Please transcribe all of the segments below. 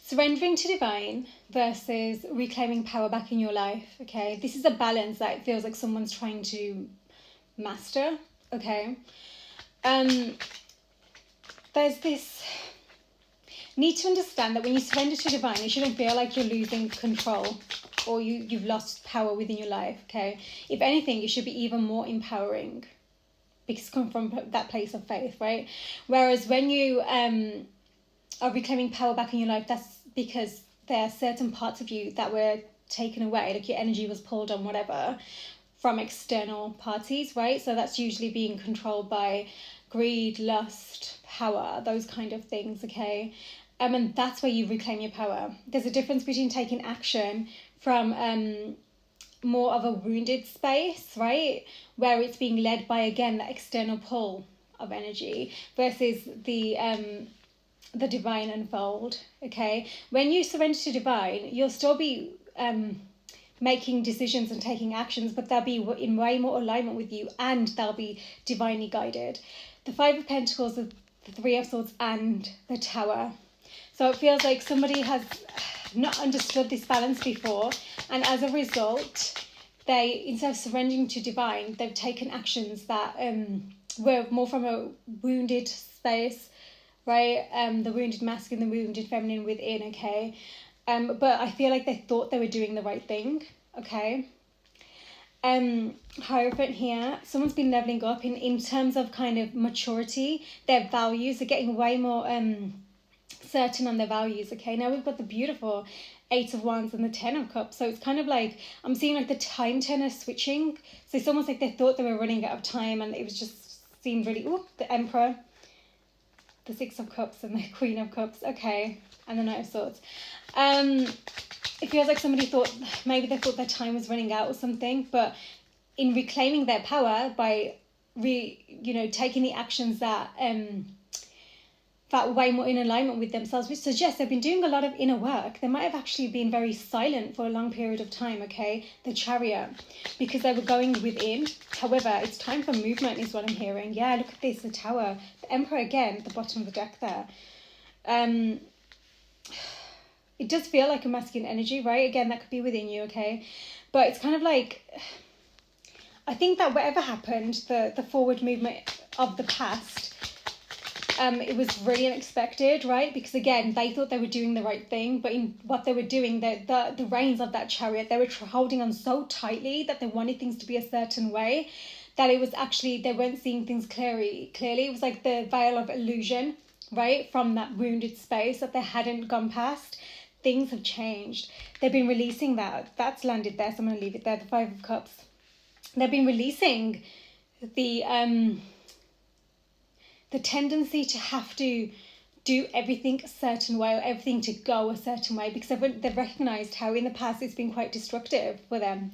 surrendering to divine versus reclaiming power back in your life. Okay, this is a balance that it feels like someone's trying to master. Okay, there's this need to understand that when you surrender to divine, you shouldn't feel like you're losing control or you've lost power within your life. Okay, if anything, you should be even more empowering, because it's come from that place of faith, right? Whereas when you are reclaiming power back in your life, that's because there are certain parts of you that were taken away, like your energy was pulled on, whatever, from external parties, right? So that's usually being controlled by greed, lust, power, those kind of things, okay? And that's where you reclaim your power. There's a difference between taking action from more of a wounded space, right, where it's being led by, again, that external pull of energy, versus the divine unfold. Okay, when you surrender to divine, you'll still be making decisions and taking actions, but they'll be in way more alignment with you, and they'll be divinely guided. The Five of Pentacles, the Three of Swords, and the Tower. So it feels like somebody has not understood this balance before, and as a result, they, instead of surrendering to divine, they've taken actions that were more from a wounded space, right? The wounded masculine, the wounded feminine within, okay? But I feel like they thought they were doing the right thing, okay? Hierophant here, someone's been leveling up in terms of kind of maturity, their values are getting way more certain on their values, okay? Now we've got the beautiful Eight of Wands and the Ten of Cups, so it's kind of like, I'm seeing like the time turner switching, so it's almost like they thought they were running out of time, and it was just seemed really, the Emperor, the Six of Cups and the Queen of Cups, okay, and the Knight of Swords. It feels like somebody thought, maybe they thought their time was running out or something, but in reclaiming their power by taking the actions that way more in alignment with themselves, which suggests they've been doing a lot of inner work. They might have actually been very silent for a long period of time, okay, the Chariot, because they were going within. However, it's time for movement is what I'm hearing. Yeah, look at this, the Tower, the Emperor again at the bottom of the deck there. It does feel like a masculine energy, right? Again, that could be within you, okay? But it's kind of like, I think that whatever happened, the forward movement of the past, it was really unexpected, right? Because again, they thought they were doing the right thing, but in what they were doing, the reins of that chariot, they were holding on so tightly that they wanted things to be a certain way, that it was actually, they weren't seeing things clearly. It was like the veil of illusion, right? From that wounded space that they hadn't gone past. Things have changed. They've been releasing that. That's landed there, so I'm going to leave it there, the Five of Cups. They've been releasing the tendency to have to do everything a certain way, or everything to go a certain way, because they've recognised how in the past it's been quite destructive for them.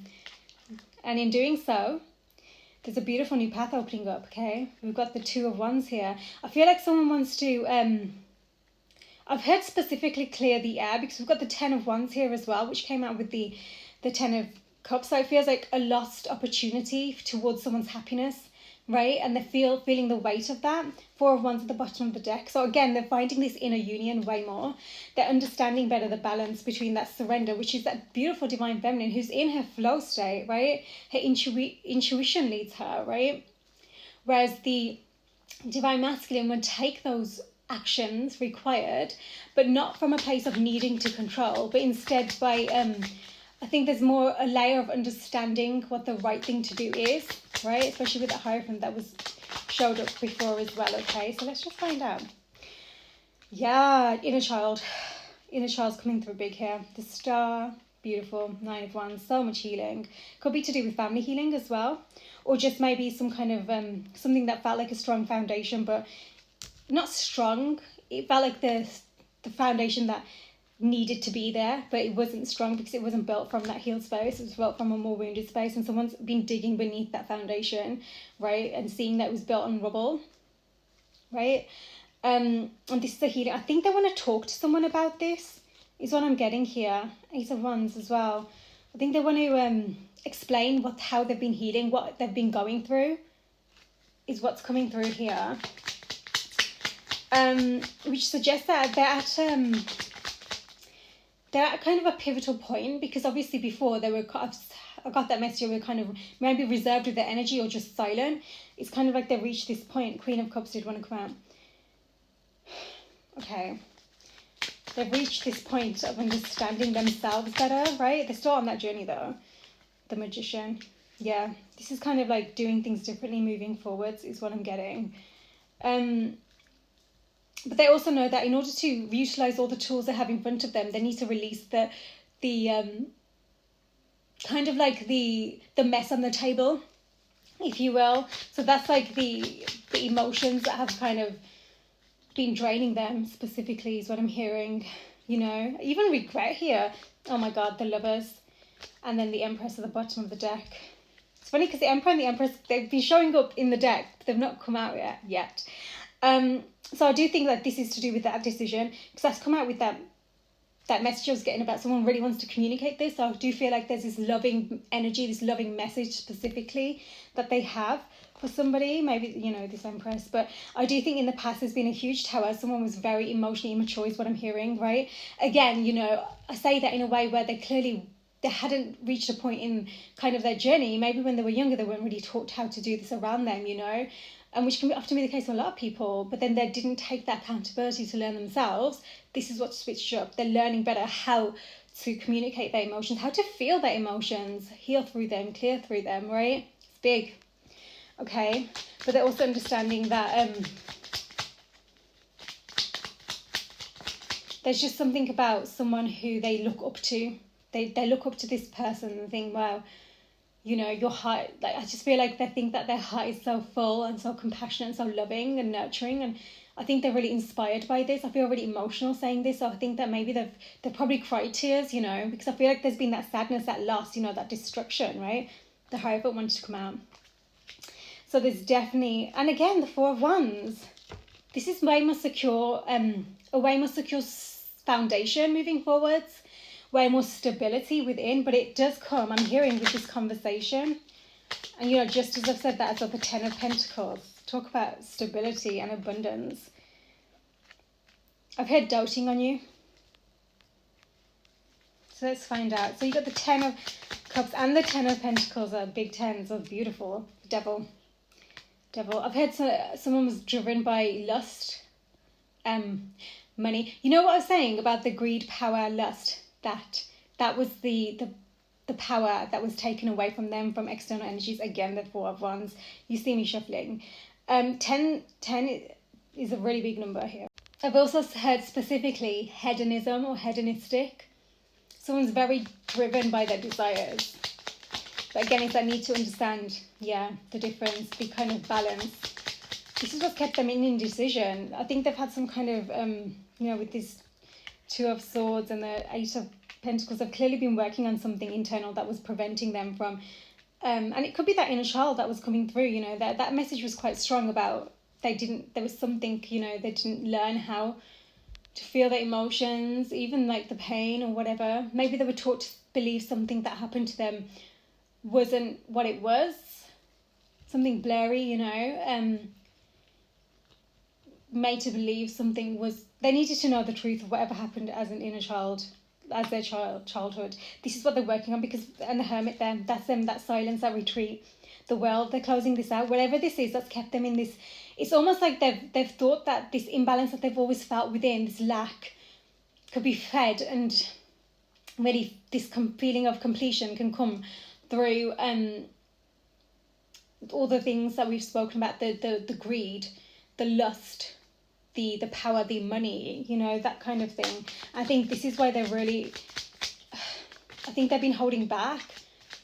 And in doing so, there's a beautiful new path opening up, okay? We've got the Two of Wands here. I feel like someone wants to... I've heard specifically clear the air, because we've got the Ten of Wands here as well, which came out with the Ten of Cups. So it feels like a lost opportunity towards someone's happiness, right? And they're feeling the weight of that. Four of Wands at the bottom of the deck. So again, they're finding this inner union way more. They're understanding better the balance between that surrender, which is that beautiful divine feminine who's in her flow state, right? Her intuition leads her, right? Whereas the divine masculine would take those actions required, but not from a place of needing to control, but instead by I think there's more a layer of understanding what the right thing to do is, right? Especially with the Hierophant that was showed up before as well, okay? So let's just find out. Yeah, inner child's coming through big here. The Star, beautiful. Nine of Wands, so much healing. Could be to do with family healing as well, or just maybe some kind of something that felt like a strong foundation, but not strong. It felt like the foundation that needed to be there, but it wasn't strong because it wasn't built from that healed space. It was built from a more wounded space, and someone's been digging beneath that foundation, right, and seeing that it was built on rubble, right? And this is a healing. I think they want to talk to someone about this, is what I'm getting here. Ace of Wands as well. I think they want to explain how they've been healing, what they've been going through, is what's coming through here. Which suggests that they're at they're at kind of a pivotal point, because obviously before they were, I got that message, they were kind of maybe reserved with their energy or just silent. It's kind of like they've reached this point. Queen of Cups did want to come out. Okay. They've reached this point of understanding themselves better, right? They're still on that journey though. The Magician. Yeah. This is kind of like doing things differently, moving forwards is what I'm getting. But they also know that in order to utilize all the tools they have in front of them, they need to release the kind of like the mess on the table, if you will. So that's like the emotions that have kind of been draining them specifically is what I'm hearing, you know. Even regret here. Oh my God, the Lovers. And then the Empress at the bottom of the deck. It's funny because the Emperor and the Empress, they've been showing up in the deck. They've not come out yet. So I do think that this is to do with that decision, because that's come out with that message I was getting about someone really wants to communicate this. So I do feel like there's this loving energy, this loving message specifically that they have for somebody, maybe, you know, this Empress. But I do think in the past there's been a huge tower. Someone was very emotionally immature is what I'm hearing, right? Again, you know, I say that in a way where they hadn't reached a point in kind of their journey. Maybe when they were younger, they weren't really taught how to do this around them, you know, and which can often be the case for a lot of people, but then they didn't take that accountability to learn themselves. This is what switched up. They're learning better how to communicate their emotions, how to feel their emotions, heal through them, clear through them, right? It's big. Okay, but they're also understanding that there's just something about someone who they look up to. They look up to this person and think, wow, you know, your heart, like, I just feel like they think that their heart is so full and so compassionate and so loving and nurturing, and I think they're really inspired by this. I feel really emotional saying this, so I think that maybe they've probably cried tears, you know, because I feel like there's been that sadness, that loss, you know, that destruction, right? The Hierophant wanted to come out. So there's definitely, and again, the Four of Wands. This is way more secure, a way more secure foundation moving forwards, way more stability within, but it does come, I'm hearing, with this conversation. And, you know, just as I've said that as well, the Ten of Pentacles, talk about stability and abundance. I've heard doting on you. So let's find out. So you got the Ten of Cups and the Ten of Pentacles are big tens, are beautiful. Devil. I've heard someone was driven by lust, money. You know what I was saying about the greed, power, lust? That was the power that was taken away from them from external energies. Again, the Four of Wands. You see me shuffling. 10 is a really big number here. I've also heard specifically hedonism or hedonistic. Someone's very driven by their desires. But again, it's that need to understand, the difference, the kind of balance. This is what kept them in indecision. I think they've had some kind of, with this Two of Swords and the Eight of Pentacles, they've clearly been working on something internal that was preventing them from, and it could be that inner child that was coming through, you know, that message was quite strong about there was something, you know, they didn't learn how to feel their emotions, even like the pain or whatever. Maybe they were taught to believe something that happened to them wasn't what it was, something blurry, you know, made to believe something was, they needed to know the truth of whatever happened as an inner child, as their childhood. This is what they're working on, because, and the Hermit there, that's them, that silence, that retreat, the world, they're closing this out. Whatever this is, that's kept them in this, it's almost like they've thought that this imbalance that they've always felt within, this lack, could be fed, and really this feeling of completion can come through all the things that we've spoken about, the greed, the lust, the power, the money, you know, that kind of thing. I think this is why they're really, I think they've been holding back.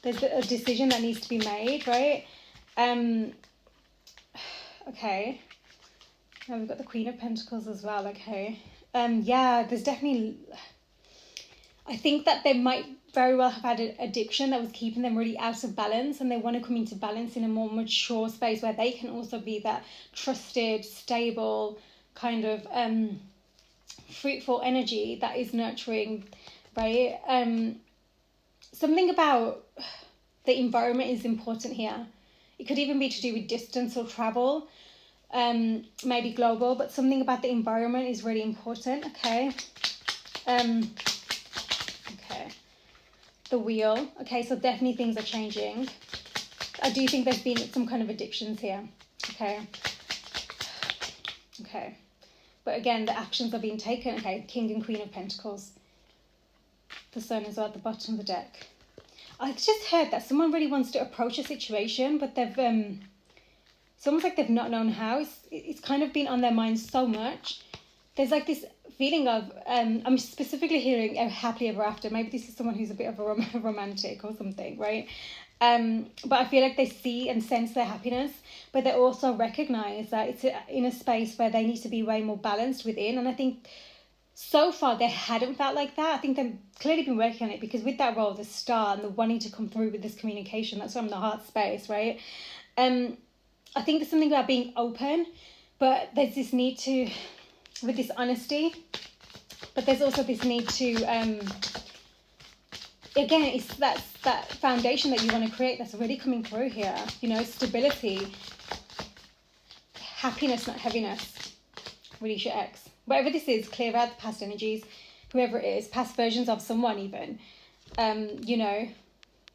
There's a decision that needs to be made, right? Okay. Now we've got the Queen of Pentacles as well, okay. There's definitely, I think that they might very well have had an addiction that was keeping them really out of balance, and they want to come into balance in a more mature space where they can also be that trusted, stable, kind of fruitful energy that is nurturing, right? Something about the environment is important here. It could even be to do with distance or travel, maybe global, but something about the environment is really important, okay? the wheel. Okay, so definitely things are changing. I do think there's been some kind of addictions here. Okay. But again, the actions are being taken. Okay, King and Queen of Pentacles. The Sun is at the bottom of the deck. I just heard that someone really wants to approach a situation, but they've it's almost like they've not known how. It's kind of been on their mind so much. There's like this feeling of I'm specifically hearing a happily ever after. Maybe this is someone who's a bit of a romantic or something, right? But I feel like they see and sense their happiness, but they also recognize that it's in a space where they need to be way more balanced within. And I think so far they hadn't felt like that. I think they've clearly been working on it, because with that role, the star and the wanting to come through with this communication, that's from the heart space, right? I think there's something about being open, but there's this need to, with this honesty, but there's also this need to, again, it's that foundation that you want to create that's really coming through here, you know, stability, happiness, not heaviness. Release your ex. Whatever this is, clear out the past energies, whoever it is, past versions of someone even, you know.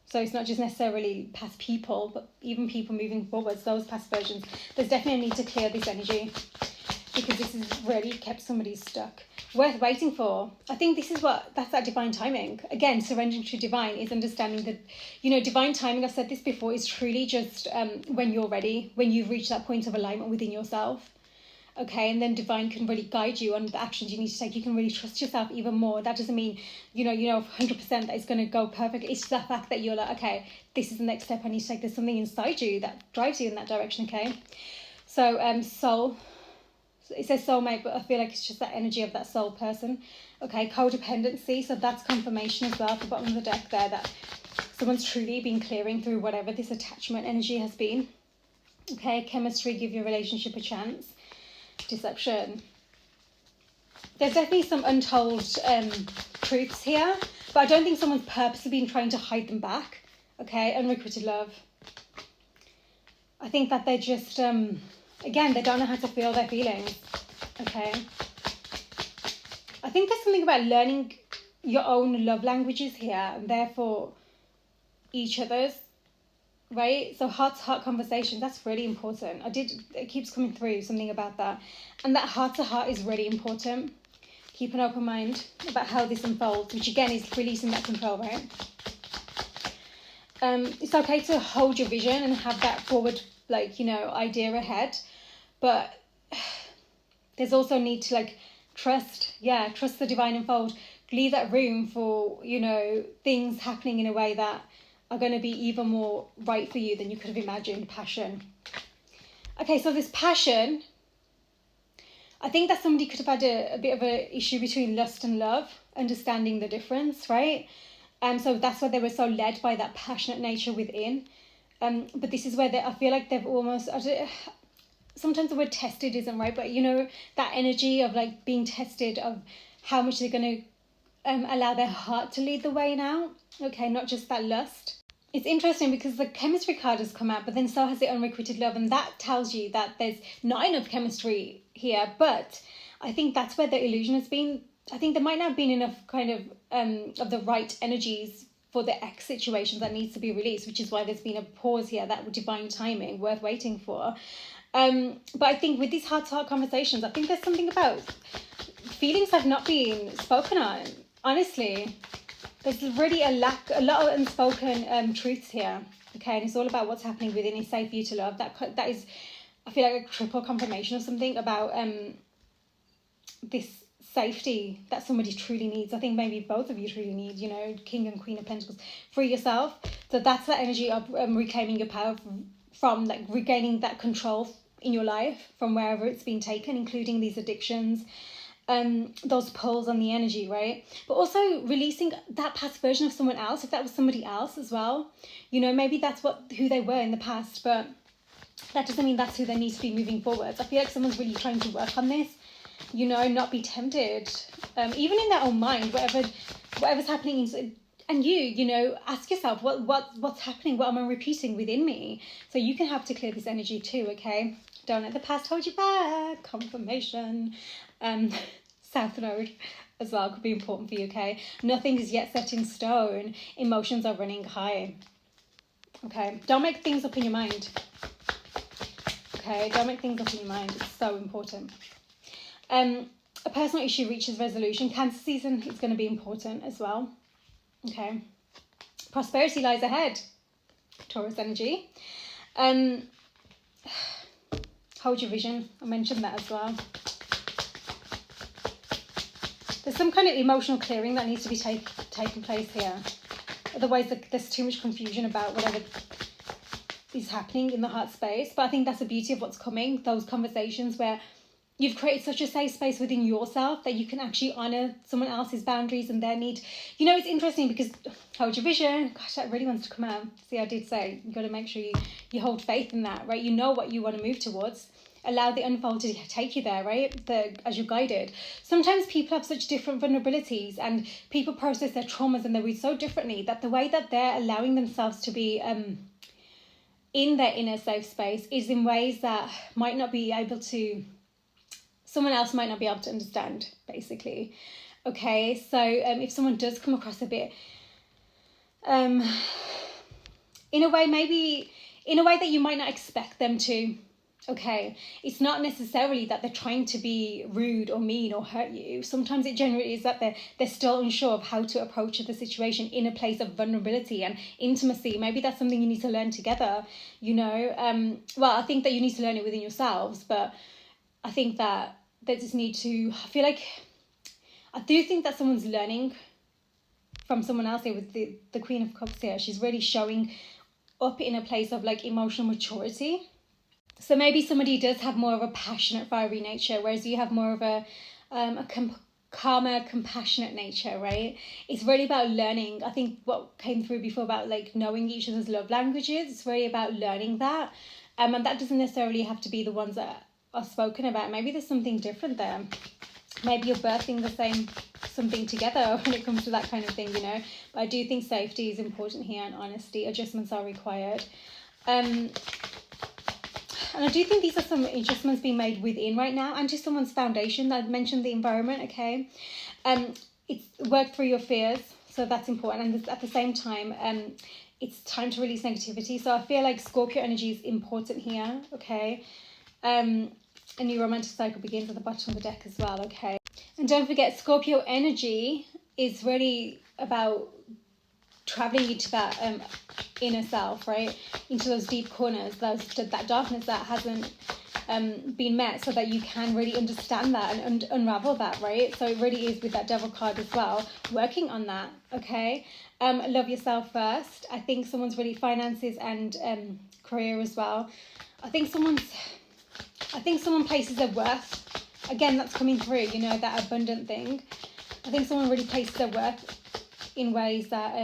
So it's not just necessarily past people, but even people moving forwards, those past versions. There's definitely a need to clear this energy, because this has really kept somebody stuck. Worth waiting for. I think this is that's that divine timing. Again, surrendering to divine is understanding that, you know, divine timing, I've said this before, is truly just when you're ready, when you've reached that point of alignment within yourself. Okay, and then divine can really guide you on the actions you need to take. You can really trust yourself even more. That doesn't mean, you know 100% that it's going to go perfectly. It's the fact that you're like, okay, this is the next step I need to take. There's something inside you that drives you in that direction, okay? So, soul, it says soulmate, but I feel like it's just that energy of that soul person. Okay, codependency, so that's confirmation as well at the bottom of the deck there, that someone's truly been clearing through whatever this attachment energy has been. Okay, chemistry, give your relationship a chance. Deception. There's definitely some untold truths here, but I don't think someone's purposely been trying to hide them back. Okay, unrequited love. I think that they're just, again, they don't know how to feel their feelings. Okay. I think there's something about learning your own love languages here, and therefore each other's. Right, so heart-to-heart conversation, that's really important. It keeps coming through, something about that. And that heart-to-heart is really important. Keep an open mind about how this unfolds, which again is releasing that control, right? It's okay to hold your vision and have that forward, idea ahead. But there's also need to, trust the divine unfold. Leave that room for, things happening in a way that are going to be even more right for you than you could have imagined. Passion. Okay, so this passion, I think that somebody could have had a bit of an issue between lust and love, understanding the difference, right? So that's why they were so led by that passionate nature within. But this is where I feel like they've almost, sometimes the word tested isn't right, but that energy of being tested, of how much they're going to allow their heart to lead the way now. Okay, not just that lust. It's interesting because the chemistry card has come out, but then so has the unrequited love, and that tells you that there's not enough chemistry here. But I think that's where the illusion has been. I think there might not have been enough kind of the right energies for the X situations that needs to be released, which is why there's been a pause here, that divine timing worth waiting for. But I think with these heart-to-heart conversations, I think there's something about feelings have not been spoken on, honestly. There's really a lot of unspoken truths here, okay? And it's all about what's happening within. It's safe for you to love. That is, I feel like a triple confirmation of something about this safety that somebody truly needs. I think maybe both of you truly need, King and Queen of Pentacles. Free yourself. So that's that energy of reclaiming your power from regaining that control in your life from wherever it's been taken, including these addictions. Those pulls on the energy, right? But also releasing that past version of someone else, if that was somebody else as well. Maybe that's who they were in the past, but that doesn't mean that's who they need to be moving forwards. I feel like someone's really trying to work on this, not be tempted, even in their own mind, whatever's happening. And ask yourself, what's happening? What am I repeating within me? So you can have to clear this energy too, okay? Don't let the past hold you back. Confirmation. South Node. as well could be important for you, okay? Nothing is yet set in stone. Emotions are running high. Okay, don't make things up in your mind. Okay, don't make things up in your mind. It's so important. A personal issue reaches resolution. Cancer season is going to be important as well. Okay, prosperity lies ahead. Taurus energy. Hold your vision. I mentioned that as well. There's some kind of emotional clearing that needs to be taking place here. Otherwise, there's too much confusion about whatever is happening in the heart space. But I think that's the beauty of what's coming. Those conversations where you've created such a safe space within yourself that you can actually honour someone else's boundaries and their need. You know, it's interesting because hold your vision. Gosh, that really wants to come out. See, I did say you got to make sure you hold faith in that, right? You know what you want to move towards. Allow the unfold to take you there, right? As you're guided. Sometimes people have such different vulnerabilities and people process their traumas and their wounds so differently that the way that they're allowing themselves to be in their inner safe space is in ways that might not be able to, someone else might not be able to understand, basically. Okay, so if someone does come across a bit, in a way that you might not expect them to, okay, it's not necessarily that they're trying to be rude or mean or hurt you. Sometimes it generally is that they're still unsure of how to approach the situation in a place of vulnerability and intimacy. Maybe that's something you need to learn together, you know. Well, I think that you need to learn it within yourselves, but I think that they just need to, I do think that someone's learning from someone else here with the Queen of Cups here. She's really showing up in a place of like emotional maturity. So maybe somebody does have more of a passionate, fiery nature, whereas you have more of a calmer, compassionate nature, right? It's really about learning. I think what came through before about like knowing each other's love languages, it's really about learning that. And that doesn't necessarily have to be the ones that are spoken about. Maybe there's something different there. Maybe you're birthing the same something together when it comes to that kind of thing, you know. But I do think safety is important here and honesty. Adjustments are required. And I do think these are some adjustments being made within right now and to someone's foundation. I mentioned the environment, okay? It's work through your fears, so that's important. And at the same time, it's time to release negativity. So I feel like Scorpio energy is important here, okay? A new romantic cycle begins at the bottom of the deck as well, okay? And don't forget, Scorpio energy is really about traveling into that inner self, right? Into those deep corners, that darkness that hasn't been met, so that you can really understand that and unravel that, right? So it really is with that Devil card as well, working on that, okay? Love yourself first. I think someone's really finances and career as well. I think someone places their worth. Again, that's coming through, you know, that abundant thing. I think someone really places their worth in ways that,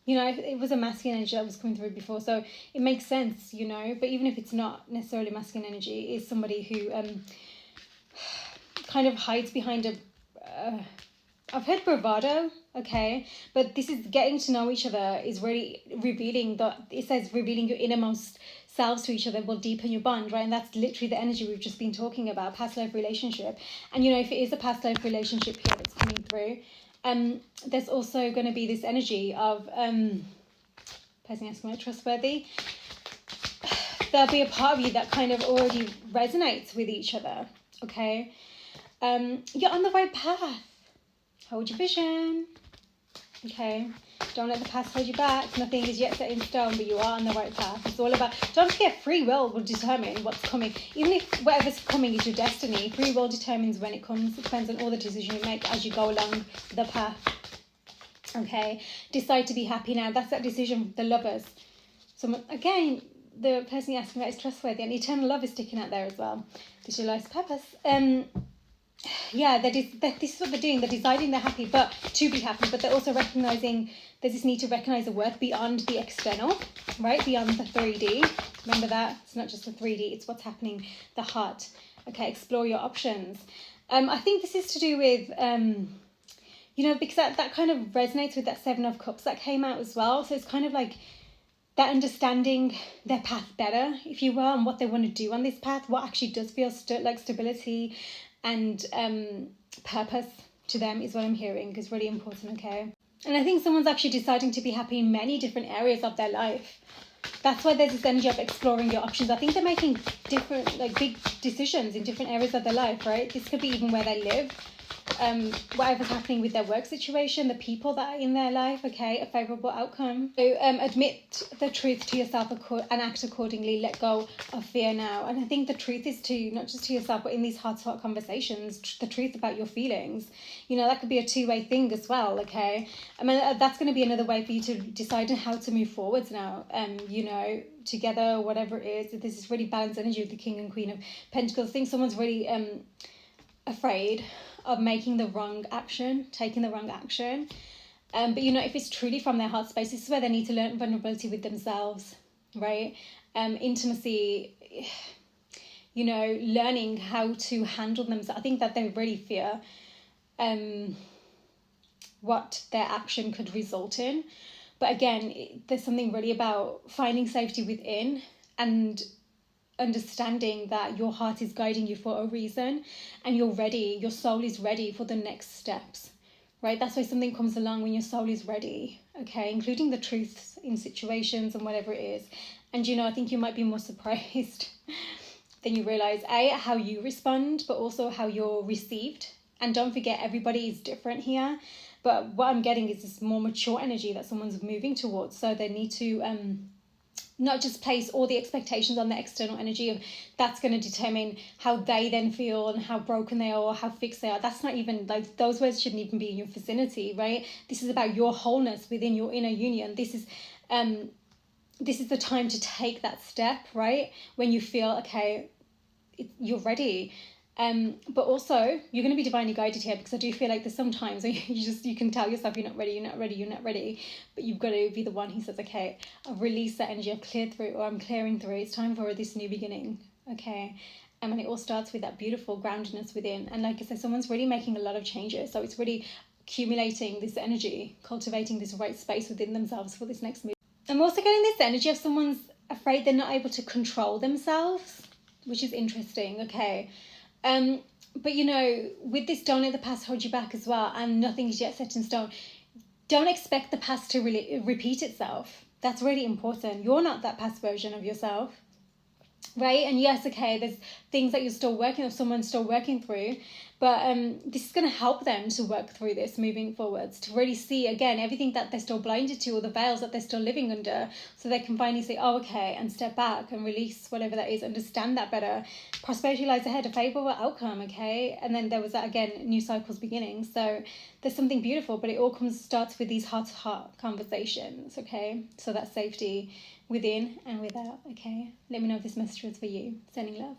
you know, it was a masculine energy that was coming through before, so it makes sense, you know. But even if it's not necessarily masculine energy, it is somebody who kind of hides behind I've heard bravado, okay, but this is getting to know each other is really revealing revealing your innermost selves to each other will deepen your bond, right? And that's literally the energy we've just been talking about, past life relationship. And you know, if it is a past life relationship here that's coming through, there's also going to be this energy of person asking about trustworthy. There'll be a part of you that kind of already resonates with each other, okay? You're on the right path. Hold your vision, okay? Don't let the past hold you back. Nothing is yet set in stone, but you are on the right path. It's all about, don't forget, free will determine what's coming. Even if whatever's coming is your destiny, free will determines when it comes. It depends on all the decisions you make as you go along the path, okay? Decide to be happy now. That's that decision, the lovers. So again, the person you're asking about is trustworthy, and eternal love is sticking out there as well. This is your life's purpose. Yeah, this is what they're doing. They're deciding they're happy, but to be happy, but they're also recognizing there's this need to recognize the worth beyond the external, right? Beyond the 3D. Remember that? It's not just the 3D, it's what's happening, the heart. Okay, explore your options. I think this is to do with, you know, because that kind of resonates with that 7 of Cups that came out as well. So it's kind of like that understanding their path better, if you will, and what they want to do on this path, what actually does feel like stability and purpose to them is what I'm hearing, is really important, okay? And I think someone's actually deciding to be happy in many different areas of their life. That's why there's this energy of exploring your options. I think they're making different, like, big decisions in different areas of their life, right? This could be even where they live, whatever's happening with their work situation, the people that are in their life, okay, a favourable outcome. So admit the truth to yourself and act accordingly. Let go of fear now. And I think the truth is to, not just to yourself, but in these heart-to-heart conversations, the truth about your feelings. You know, that could be a two-way thing as well, okay? I mean, that's going to be another way for you to decide how to move forwards now, you know, together, whatever it is. This is really balanced energy with the King and Queen of Pentacles. I think someone's really afraid of making the wrong action, taking the wrong action. But, you know, if it's truly from their heart space, this is where they need to learn vulnerability with themselves, right? Intimacy, you know, learning how to handle themselves. I think that they really fear what their action could result in. But again, there's something really about finding safety within and understanding that your heart is guiding you for a reason, and you're ready, your soul is ready for the next steps, right? That's why something comes along when your soul is ready, okay, including the truths in situations and whatever it is. And, you know, I think you might be more surprised than you realize, how you respond, but also how you're received. And don't forget, everybody is different here, but what I'm getting is this more mature energy that someone's moving towards. So they need to not just place all the expectations on the external energy of that's going to determine how they then feel and how broken they are or how fixed they are. That's not even, like, those words shouldn't even be in your vicinity, right? This is about your wholeness within your inner union. This is the time to take that step, right? When you feel, okay, you're ready. But also you're going to be divinely guided here, because I do feel like there's sometimes you can tell yourself you're not ready, but you've got to be the one who says, okay, I've released that energy, I've cleared through, or I'm clearing through, it's time for this new beginning, okay? And it all starts with that beautiful groundedness within. And like I said, someone's really making a lot of changes, so it's really accumulating this energy, cultivating this right space within themselves for this next move. I'm also getting this energy of someone's afraid they're not able to control themselves, which is interesting, okay? But, you know, with this, don't let the past hold you back as well, and nothing is yet set in stone. Don't expect the past to really repeat itself. That's really important. You're not that past version of yourself, right? And yes, okay, there's things that you're still working on, someone's still working through, but this is going to help them to work through this moving forwards, to really see, again, everything that they're still blinded to, or the veils that they're still living under, so they can finally say, oh, okay, and step back and release whatever that is, understand that better. Prosperity lies ahead, a favourable outcome, okay? And then there was that, again, new cycles beginning. So there's something beautiful, but it all starts with these heart-to-heart conversations, okay? So that's safety within and without, okay? Let me know if this message was for you. Sending love.